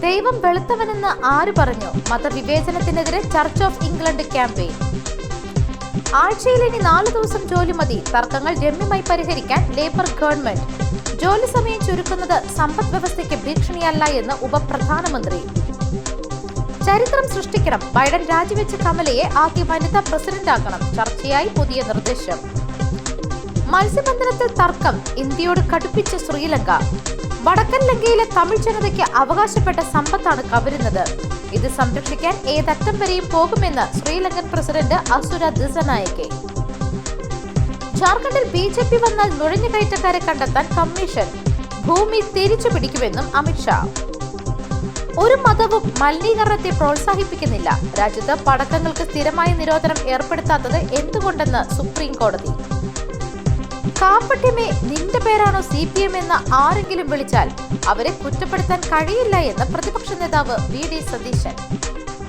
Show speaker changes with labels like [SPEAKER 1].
[SPEAKER 1] ദൈവം വെളുത്തവനെന്ന് ആര് പറഞ്ഞു? മതവിവേചനത്തിനെതിരെ ചർച്ച് ഓഫ് ഇംഗ്ലണ്ട് ക്യാമ്പയിൻ. ആഴ്ചയിൽ ഇനി 4 ദിവസം ജോലി മതി. തർക്കങ്ങൾ രമ്യമായി പരിഹരിക്കാൻ ലേബർ ഗവൺമെന്റ്. ജോലി സമയം ചുരുക്കുന്നത് സമ്പദ് വ്യവസ്ഥയ്ക്ക് ഭീഷണിയല്ല എന്ന് ഉപപ്രധാനമന്ത്രി. ചരിത്രം സൃഷ്ടിക്കണം. ബൈഡൻ രാജിവെച്ച കമലയെ ആദ്യ വനിതാ പ്രസിഡന്റാക്കണം. ചർച്ചയായി പുതിയ നിർദ്ദേശം. മത്സ്യബന്ധനത്തിൽ തർക്കം. ഇന്ത്യയോട് കടുപ്പിച്ച ശ്രീലങ്ക. വടക്കൻ ലങ്കയിലെ തമിഴ് ജനതയ്ക്ക് അവകാശപ്പെട്ട സമ്പത്താണ് കവരുന്നത്. ഇത് സംരക്ഷിക്കാൻ ഏതറ്റം വരെയും പോകുമെന്ന് ശ്രീലങ്കൻ പ്രസിഡന്റ് അസുര ദിസനായകെ. ജാർഖണ്ഡിൽ BJP വന്നാൽ നുഴഞ്ഞുകയറ്റക്കാരെ കണ്ടെത്താൻ കമ്മീഷൻ. ഭൂമി തിരിച്ചു പിടിക്കുമെന്നും അമിത്ഷാ. ഒരു മതവും മലിനീകരണത്തെ പ്രോത്സാഹിപ്പിക്കുന്നില്ല. രാജ്യത്ത് പടക്കങ്ങൾക്ക് സ്ഥിരമായ നിരോധനം ഏർപ്പെടുത്താത്തത് എന്തുകൊണ്ടെന്ന് സുപ്രീം കോടതി. കാപ്പട്യമേ, നിന്റെ പേരാണോ CPM എന്ന് ആരെങ്കിലും വിളിച്ചാൽ അവരെ കുറ്റപ്പെടുത്താൻ കഴിയില്ല എന്ന് പ്രതിപക്ഷ നേതാവ് VD സതീശൻ.